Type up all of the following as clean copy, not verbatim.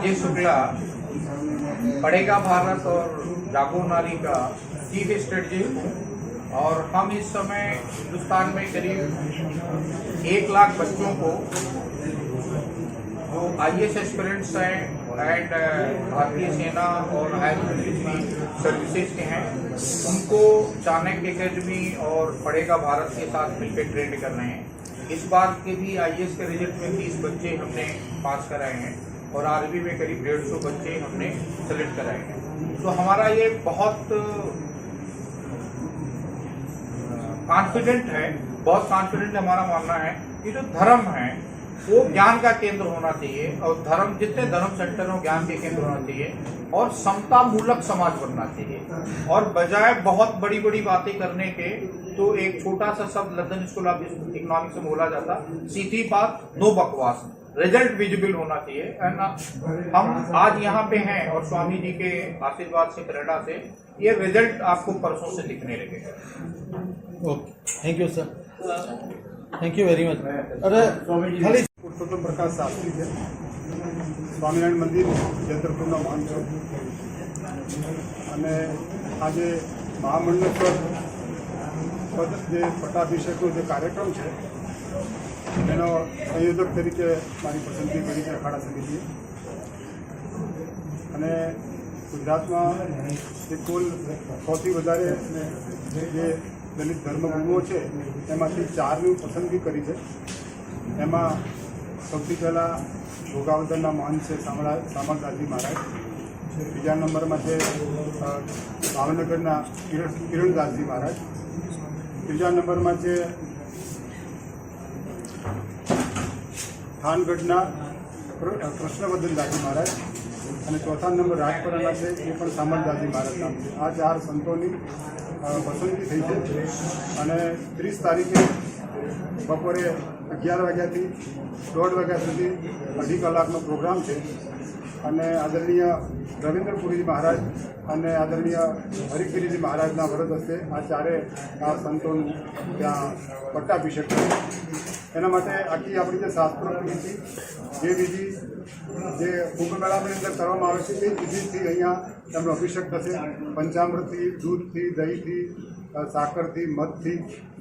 अजय शुक्ला पढ़ेगा भारत और जागो नारी का चीफ स्ट्रेटजिस्ट हूँ और हम इस समय हिंदुस्तान में करीब 1 लाख बच्चों को जो IAS एस्पिरेंट्स हैं एंड भारतीय सेना और हायर मिलिट्री सर्विसेज के हैं उनको चाणक्य एकेडमी और पढ़ेगा भारत के साथ मिलकर ट्रेंड कर रहे हैं। इस बार के भी IAS के रिजल्ट में 30 बच्चे हमने पास कराए हैं और आर्मी में करीब 150 बच्चे हमने सेलेक्ट कराए हैं। तो हमारा ये बहुत कॉन्फिडेंट है, बहुत कॉन्फिडेंट हमारा मानना है कि जो धर्म है वो ज्ञान का केंद्र होना चाहिए और धर्म जितने धर्म सेंटर हो ज्ञान के केंद्र होना चाहिए और समता मूलक समाज बनना चाहिए। और बजाय बहुत बड़ी बड़ी बातें करने के तो एक छोटा सा शब्द लंदन स्कूल ऑफ इकोनॉमिक्स में बोला जाता, सीधी बात नो बकवास, रिजल्ट विजिबल होना चाहिए। एंड हम आज यहाँ पे हैं और स्वामी जी के आशीर्वाद से प्रेरणा से ये रिजल्ट आपको परसों से दिखने लगेगा। Okay, thank you sir, thank you very much. अरे खाली पुरुषोत्तम प्रकाश शास्त्री है, સ્વામિનારાયણ મંદિર જયદ્રપુરના મહાન છો અને આજે મહામંડલેશ્વર પદ જે પટ્ટાભિષેકનો જે કાર્યક્રમ છે એનો સંયોજક તરીકે મારી પસંદગી કરી છે અખાડા સમિતિએ અને ગુજરાતમાં જે કુલ 100થી વધારે જે દલિત ધર્મગુરુઓ છે એમાંથી 4ની પસંદગી કરી છે। એમાં સૌથી પહેલાં ભોગાવદરના મહંત છે સામળદાસજી મહારાજ, બીજા નંબરમાં છે ભાવનગરના કિરણદાસજી મહારાજ, ત્રીજા નંબરમાં છે થાનગઢના કૃષ્ણવર્ધનદાસજી મહારાજ અને ચોથા નંબર રાજપરાના છે એ પણ સામળદાસજી મહારાજ નામ છે। આ 4 સંતોની પસંદગી થઈ છે અને 30 તારીખે બપોરે 11 વાગ્યાથી 1:30 વાગ્યા સુધી 2.5 કલાકનો પ્રોગ્રામ છે અને આદરણીય રવિન્દ્રપુરી મહારાજ અને આદરણીય હરિગીરીજી મહારાજના વરદ હસ્તે આ 4 સંતોનું ત્યાં પટ્ટાભિષેક છે। એના માટે આખી આપણી જે શાસ્ત્રોક્ત વિધિ જે વિધિ જે કુંભ મેળાની અંદર કરવામાં આવે છે એ વિધિથી અહીંયા એમનો અભિષેક થશે। પંચામૃતથી, દૂધથી, દહીંથી, સાકરથી, મધથી,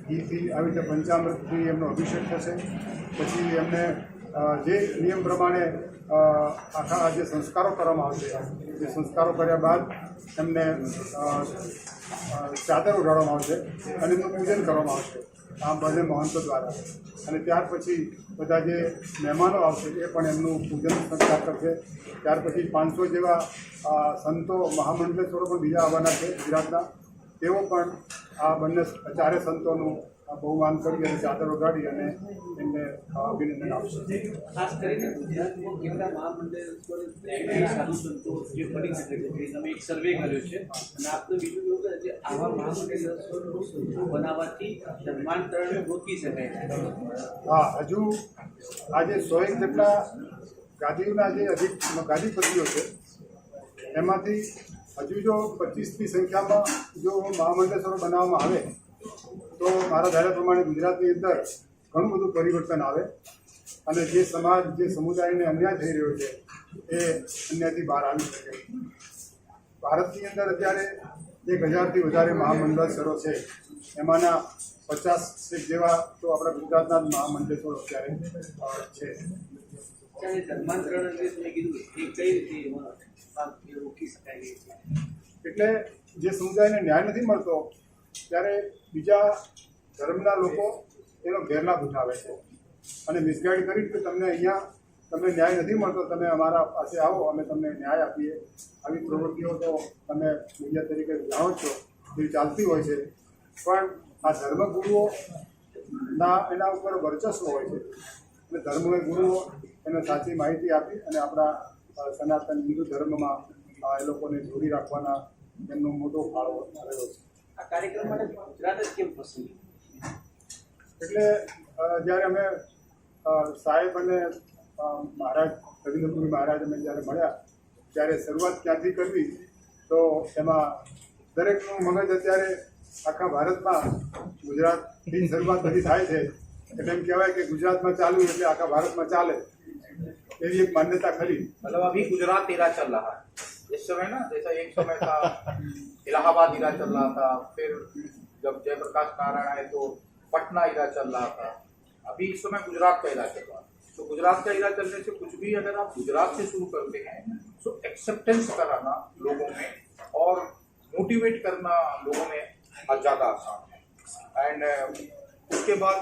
ઘીથી આવી રીતે પંચામૃતથી એમનો અભિષેક થશે। પછી એમને જે નિયમ પ્રમાણે આખા જે સંસ્કારો કરવામાં આવશે એ સંસ્કારો કર્યા બાદ એમને ચાદર ઉડાડવામાં આવશે અને એમનું પૂજન કરવામાં આવશે આ બંને મહંતો દ્વારા અને ત્યાર પછી બધા જે મહેમાનો આવશે એ પણ એમનું પૂજન સંસ્કાર કરશે। ત્યાર પછી 500 જેવા સંતો મહામંડલેશ્વરો પણ બીજા આવવાના છે ગુજરાતના, તેઓ પણ આ બંને 4 સંતોનું બહુમાન કરી અને ચાદર ઉગાડી અને એમને અભિનંદન આપશે। ખાસ કરીને ગુજરાતમાં કેટલા મહામંડલેશ્વર સાધુ સંતો જે બની શકે છે તમે એક સર્વે કર્યો છે અને આપણે બીજું એવું કે જે આવા મહામંડલેશ્વર બનાવવાથી ધર્માંતરણને રોકી શકાય છે। હા, હજુ આજે 100 જેટલા ગાદીઓના જે ગાદીપતિઓ છે એમાંથી હજુ જો 25ની સંખ્યામાં જો મહામંડલેશ્વરો બનાવવામાં આવે તો મારા ધાર્યા પ્રમાણે ગુજરાતની અંદર ઘણું બધું પરિવર્તન આવે અને જે સમાજ જે સમુદાયને અન્યાય થઈ રહ્યો છે એ અન્યાયથી બહાર આવી શકે। ભારતની અંદર અત્યારે 1000થી વધારે મહામંડલેશ્વરો છે, એમાંના 50 જેવા તો આપણા ગુજરાતના જ મહામંડલેશ્વરો અત્યારે છે। ધર્માંતરણ જે તમે કીધું એ કઈ રીતે રોકી શકાય છે? એટલે જે સમુદાયને ન્યાય નથી મળતો ત્યારે બીજા ધર્મના લોકો એનો ગેરલાભ ઉઠાવે છે અને મિસગાઈડ કરી કે તમને અહીંયા તમને ન્યાય નથી મળતો, તમે અમારા પાસે આવો અમે તમને ન્યાય આપીએ। આવી પ્રવૃત્તિઓ તો તમે મીડિયા તરીકે જાણો છો એ ચાલતી હોય છે, પણ આ ધર્મગુરુઓના એના ઉપર વર્ચસ્વ હોય છે અને ધર્મગુરુઓ એને સાચી માહિતી આપી અને આપણા સનાતન હિન્દુ ધર્મમાં એ લોકોને જોડી રાખવાના એમનો મોટો ફાળો રહેલો છે। આ કાર્યક્રમ માટે ગુજરાત જ કેમ પસંદ? એટલે જ્યારે અમે સાહેબ અને મહારાજ રવિન્દ્રપુરી મહારાજ અમે જ્યારે મળ્યા ત્યારે શરૂઆત ક્યાંથી કરવી તો એમાં દરેકનું મગજ અત્યારે આખા ભારતમાં ગુજરાતથી શરૂઆત બધી થાય છે એટલે એમ કહેવાય કે ગુજરાતમાં ચાલુ એટલે આખા ભારતમાં ચાલે। એવી એક માન્યતા ખરી. मतलब अभी गुजरात इरा चल रहा है इस समय ना, जैसा एक समय था इलाहाबाद इरा चल रहा था, फिर जब जयप्रकाश नारायण आए तो पटना इरा चल रहा था, अभी इस समय गुजरात का इरा चल रहा है. तो गुजरात का इरा चलने से कुछ भी अगर आप गुजरात से शुरू करते हैं तो एक्सेप्टेंस कराना लोगों में और मोटिवेट करना लोगों में ज़्यादा आसान है. एंड उसके बाद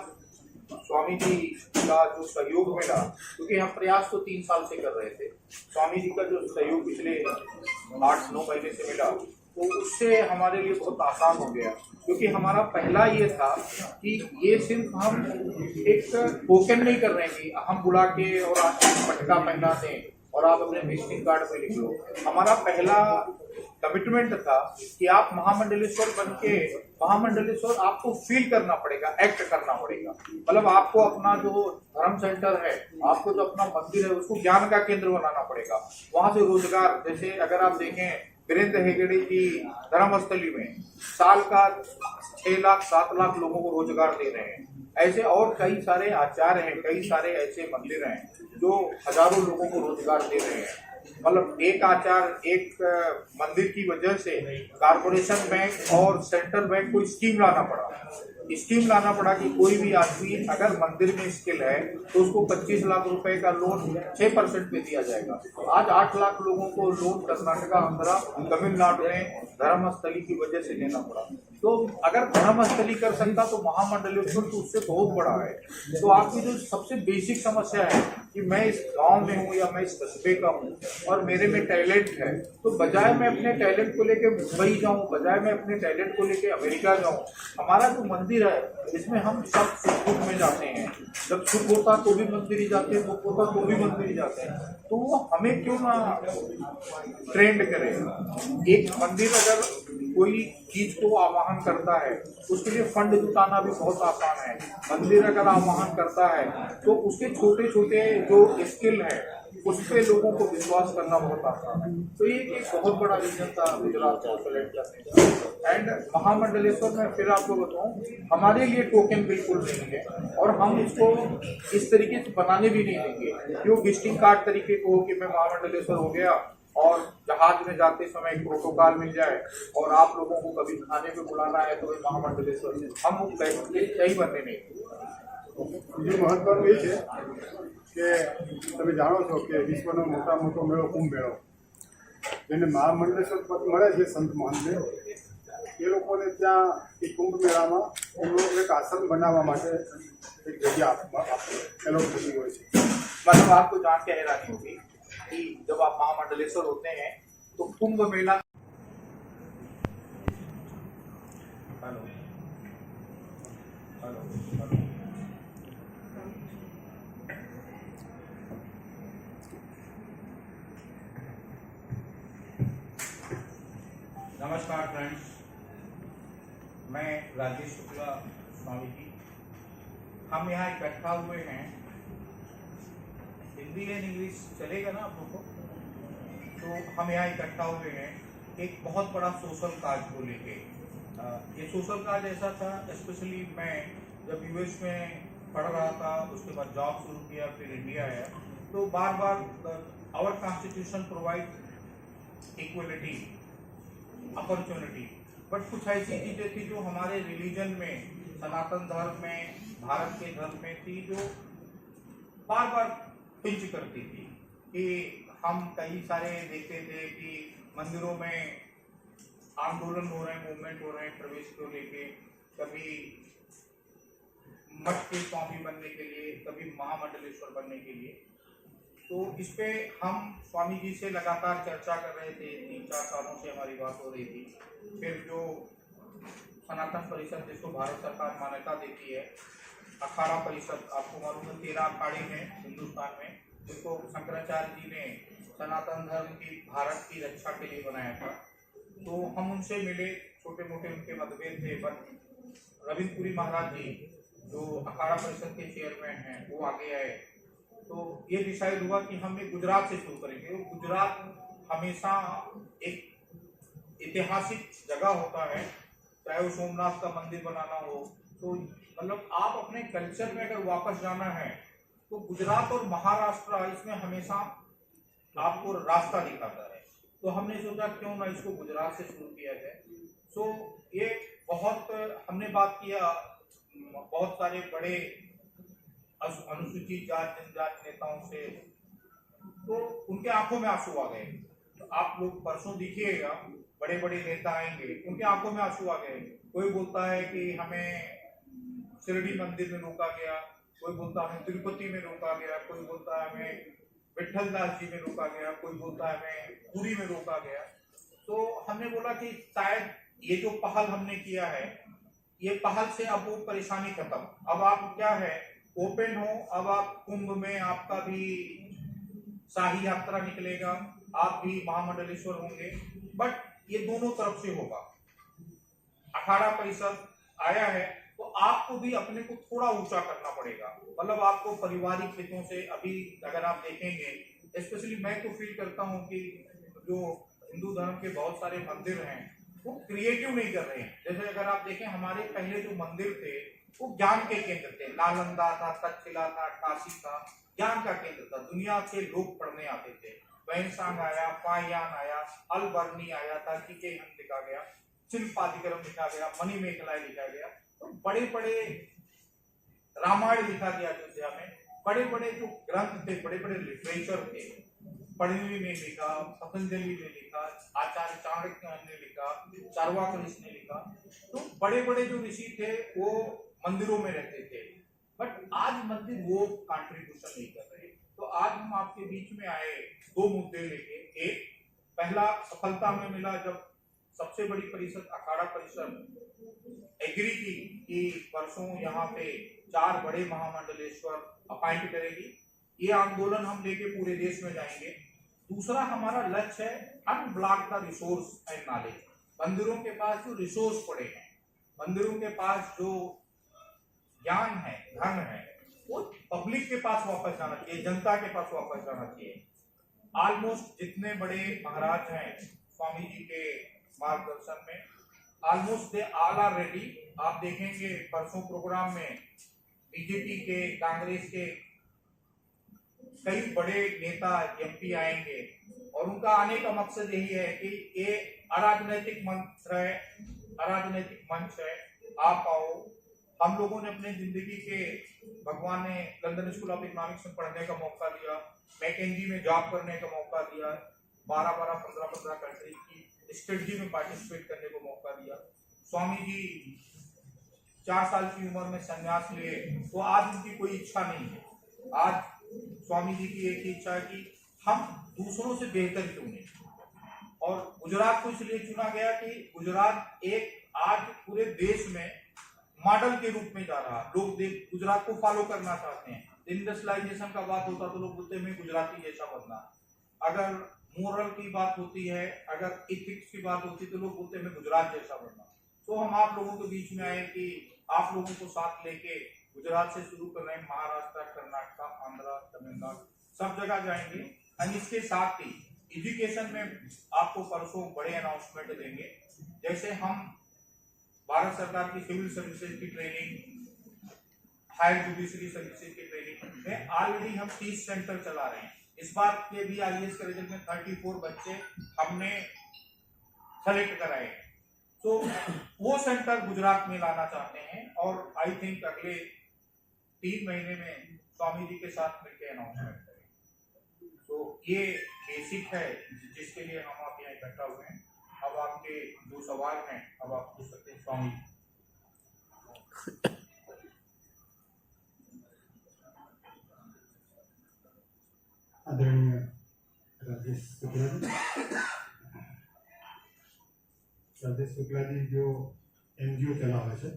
स्वामी जी का जो सहयोग मिला, क्योंकि हम प्रयास तो 3 साल से कर रहे थे, स्वामी जी का जो सहयोग पिछले 8-9 महीने से मिला तो उससे हमारे लिए बहुत आसान हो गया. क्योंकि हमारा पहला ये था कि ये सिर्फ हम एक टोकन नहीं कर रहे हैं कि हम बुला के और आपको पटका पहना दें और आप अपने विजिटिंग कार्ड पे लिख लो. हमारा पहला कमिटमेंट था कि आप महामंडलेश्वर बन के, महामंडलेश्वर आपको फील करना पड़ेगा, एक्ट करना पड़ेगा. मतलब आपको अपना जो धर्म सेंटर है, आपको जो अपना मंदिर है, उसको ज्ञान का केंद्र बनाना पड़ेगा. वहां से रोजगार, जैसे अगर आप देखें वीरेंद्र हेगड़े जी धर्मस्थली में साल का 6 लाख 7 लाख लोगों को रोजगार दे रहे हैं. ऐसे और कई सारे आचार्य हैं, कई सारे ऐसे मंदिर हैं जो हजारों लोगों को रोजगार दे रहे हैं. मतलब एक आचार्य, एक मंदिर की वजह से कारपोरेशन बैंक और सेंट्रल बैंक को स्कीम लाना पड़ा कि कोई भी आदमी अगर मंदिर में स्किल है तो उसको 25 लाख रुपए का लोन 6% पे दिया जाएगा. तो आज 8 लाख लोगों को लोन कर्नाटका, आंध्रा, तमिलनाडु में धर्मस्थली की वजह से लेना पड़ा. तो अगर धर्मस्थली कर सकता तो महामंडलेश्वर तो उससे बहुत बड़ा है. तो आपकी जो सबसे बेसिक समस्या है कि मैं इस गांव में हूँ या मैं इस कस्बे का हूँ और मेरे में टैलेंट है, तो बजाय मैं अपने टैलेंट को लेके मुंबई जाऊँ, बजाय मैं अपने टैलेंट को लेके अमेरिका जाऊँ, हमारा जो मंदिर है इसमें हम सब सुख दुख में जाते हैं. जब सुख होता तो भी मंदिर ही जाते हैं, दुख होता तो भी मंदिर ही जाते हैं. तो वो हमें क्यों ना ट्रेंड करे. एक मंदिर अगर कोई चीज को आवाहन करता है उसके लिए फंड जुटाना भी बहुत आसान है. मंदिर अगर आवाहन करता है तो उसके छोटे छोटे जो स्किल है उस पे लोगों को विश्वास करना बहुत आसान है. तो ये एक बहुत बड़ा रीजन था गुजरात को सेलेक्ट करने का. एंड महामंडलेश्वर में फिर आपको बताऊं, हमारे लिए टोकन बिल्कुल नहीं है और हम इसको इस तरीके से बनाने भी नहीं देंगे कि वो विजिटिंग कार्ड तरीके को कि मैं महामंडलेश्वर हो गया और जहाज में जाते समय एक प्रोटोकॉल मिल जाए और आप लोगों को कभी खाने पे बुलाना है तो महामंडलेश्वर से हम वो सही बनने नहीं. બીજું મહત્વનું એ છે કે તમે જાણો છો કે વિશ્વનો મોટો મેળો કુંભ મેળો, જેને મહામંડલેશ્વર પદ મળે છે સંત મહંતને, એ લોકોને ત્યાં એ કુંભ મેળામાં એ લોકો એક આશ્રમ બનાવવા માટે એક જગ્યા એલોટ થતી હોય છે. मतलब आपको जान के हैरानी होगी कि जब आप महामंडलेश्वर होते हैं तो कुंभ मेला नमस्कार फ्रेंड्स, मैं राजेश शुक्ला स्वामी जी, हम यहाँ इकट्ठा हुए हैं. हिंदी एंड इंग्लिश चलेगा ना आप लोगों को? तो हम यहाँ इकट्ठा हुए हैं एक बहुत बड़ा सोशल काज को लेके. ये सोशल काज ऐसा था, स्पेशली मैं जब यूएस में पढ़ रहा था, उसके बाद जॉब शुरू किया, फिर इंडिया आया, तो बार बार our constitution provide equality, opportunity, but कुछ ऐसी चीजें थी जो हमारे रिलीजन में, सनातन धर्म में, भारत के धर्म में थी, जो बार बार पिंच करती थी. कि हम कई सारे देखते थे कि मंदिरों में आंदोलन हो रहे हैं, मूवमेंट हो रहे हैं प्रवेश को लेके, कभी मठ के स्वामी बनने के लिए, कभी महामंडलेश्वर बनने के लिए. तो इस पे हम स्वामी जी से लगातार चर्चा कर रहे थे. 3-4 सालों से हमारी बात हो रही थी. फिर जो सनातन परिषद जिसको भारत सरकार मान्यता देती है, अखाड़ा परिषद, आपको मालूम है 13 अखाड़े हैं हिंदुस्तान में, जिसको शंकराचार्य जी ने सनातन धर्म की, भारत की रक्षा के लिए बनाया था. तो हम उनसे मिले, छोटे मोटे उनके मतभेद थे, बट रविंद्रपुरी महाराज जी जो अखाड़ा परिषद के चेयरमैन हैं वो आगे आए. तो ये डिसाइड हुआ कि हम एक गुजरात से शुरू करेंगे. गुजरात हमेशा एक ऐतिहासिक जगह होता है, चाहे वो सोमनाथ का मंदिर बनाना हो, तो मतलब आप अपने कल्चर में अगर वापस जाना है तो गुजरात और महाराष्ट्र इसमें हमेशा आपको रास्ता दिखाता है। तो हमने सोचा क्यों ना इसको गुजरात से शुरू किया जाए। सो ये बहुत हमने बात किया बहुत सारे बड़े अनुसूचित जाति जनजाति नेताओं से, तो उनके आंखों में आंसू आ गए। तो आप लोग परसों देखिएगा, बड़े बड़े नेता आएंगे, उनके आंखों में आंसू आ गए। कोई बोलता है कि हमें शिरडी मंदिर में रोका गया, कोई बोलता है हमें तिरुपति में रोका गया, कोई बोलता है हमें विठल दास जी में रोका गया, कोई बोलता है हमें पुरी में रोका गया। तो हमने बोला कि शायद ये जो पहल हमने किया है, ये पहल से अब वो परेशानी खत्म। अब आप क्या है, ओपन हो। अब आप कुंभ में आपका भी शाही यात्रा निकलेगा, आप भी महामंडलेश्वर होंगे, बट ये दोनों तरफ से होगा। अखाड़ा परिषद आया है तो आपको भी अपने को थोड़ा ऊंचा करना पड़ेगा। मतलब आपको पारिवारिक हितों से, अभी अगर आप देखेंगे, स्पेशली मैं तो फील करता हूँ कि जो हिंदू धर्म के बहुत सारे मंदिर हैं वो क्रिएटिव नहीं कर रहे हैं। जैसे अगर आप देखें, हमारे पहले जो मंदिर थे वो ज्ञान के केंद्र थे। नालंदा था, तक्षशिला था, काशी था, ज्ञान का केंद्र था। दुनिया से लोग पढ़ने आते थे। वैनसांग आया, पायान आया, अलबर्नी आया था, किकेहन लिखा गया, शिल्पादिक्रम लिखा गया, मणिमेखलाय लिखा गया। तो बड़े बड़े रामायण लिखा गया अयोध्या में। बड़े बड़े जो ग्रंथ थे, बड़े बड़े लिटरेचर थे, पढ़नी ने लिखा, पतंजलि ने लिखा, आचार्य चाणक्य ने लिखा, चार्वाक ने लिखा। तो बड़े बड़े जो ऋषि थे वो मंदिरों में रहते थे, बट आज मंदिर वो कंट्रीब्यूशन नहीं कर रहे। तो आज हम आपके बीच में आए दो मुद्दे लेके। एक, पहला सफलता हमें मिला जब सबसे बड़ी परिषद अखाड़ा परिषद एग्री की कि परसों यहाँ पे 4 बड़े महामंडलेश्वर अपॉइंट करेगी। ये आंदोलन हम लेके पूरे देश में जाएंगे। दूसरा हमारा लक्ष्य है unblock the resource and knowledge. मंदिरों के पास जो रिसोर्स पड़े हैं, मंदिरों के पास जो ज्ञान है, धन है, वो पब्लिक के पास वापस जाना चाहिए, जनता के पास वापस जाना चाहिए। ऑलमोस्ट जितने बड़े महाराज हैं स्वामी जी के मार्गदर्शन में, almost they all are ready. आप देखेंगे परसों प्रोग्राम में बीजेपी के, कांग्रेस के कई बड़े नेता एमपी आएंगे और उनका आने का मकसद यही है कि ये अराजनैतिक मंच है, अराजनैतिक मंच है, आप आओ। हम लोगों ने अपने जिंदगी के, भगवान ने लंदन स्कूल ऑफ इकोनॉमिक्स में पढ़ने का मौका दिया, मैकेंजी में जॉब करने का मौका दिया, 12-12, 15-15 कंट्री की स्ट्रेटजी में पार्टिसिपेट करने को मौका दिया। स्वामी जी 4 साल की उम्र में संन्यास लिए, तो आज उनकी कोई इच्छा नहीं है। आज स्वामी जी की एक ही इच्छा है कि हम दूसरों से बेहतर क्यों नहीं। और गुजरात को इसलिए चुना गया कि गुजरात एक आज पूरे देश में मॉडल के रूप में जा रहा। लोग गुजरात को फॉलो करना चाहते हैं। इंडस्ट्रियलाइजेशन का बात होता तो लोग बोलते हैं गुजराती जैसा बनना। अगर मोरल की बात होती है, अगर इथिक्स की बात होती है तो लोग बोलते हैं गुजरात जैसा बनना। तो हम आप लोगों के बीच में आए कि आप लोगों को साथ लेके गुजरात से शुरू कर रहे हैं, महाराष्ट्र, कर्नाटक, आंध्र, तमिलनाडु, सब जगह जाएंगे। और इसके साथ ही एजुकेशन में आपको परसों बड़े अनाउंसमेंट देंगे। जैसे हम भारत सरकार की सिविल सर्विसेज की ट्रेनिंग, हायर जुडिशरी सर्विसेज की ट्रेनिंग में ऑलरेडी हम 30 सेंटर चला रहे हैं। इस बार के भी आईएएस के रिजल्ट में 34 बच्चे हमने सेलेक्ट कराए। तो वो सेंटर गुजरात में लाना चाहते हैं और आई थिंक अगले 3 महीने में स्वामी जी के साथ मिलकर अनाउंसमेंट करेंगे। तो ये बेसिक है जिसके लिए हम आप यहाँ इकट्ठा हुए हैं। अब आपके जो सवाल हैं अब आप पूछ सकते हैं स्वामी। आदरणीय राजेश शुक्ला जी, राजेश शुक्ला जी जो एनजीओ चलावे છે,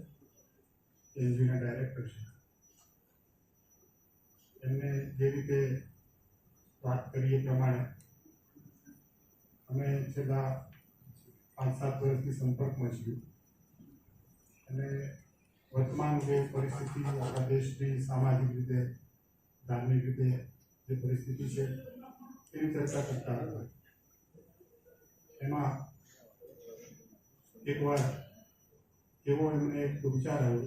એનજીઓના ડાયરેક્ટર છે, એમને જે રીતે વાત કરી એ પ્રમાણે અમે છેલ્લા 5-7 વર્ષથી સંપર્કમાં છીએ અને વર્તમાન જે પરિસ્થિતિ આપણા દેશની સામાજિક રીતે, ધાર્મિક રીતે જે પરિસ્થિતિ છે એની ચર્ચા કરતા હતા। એમાં એકવાર એવો એમને એક વિચાર આવ્યો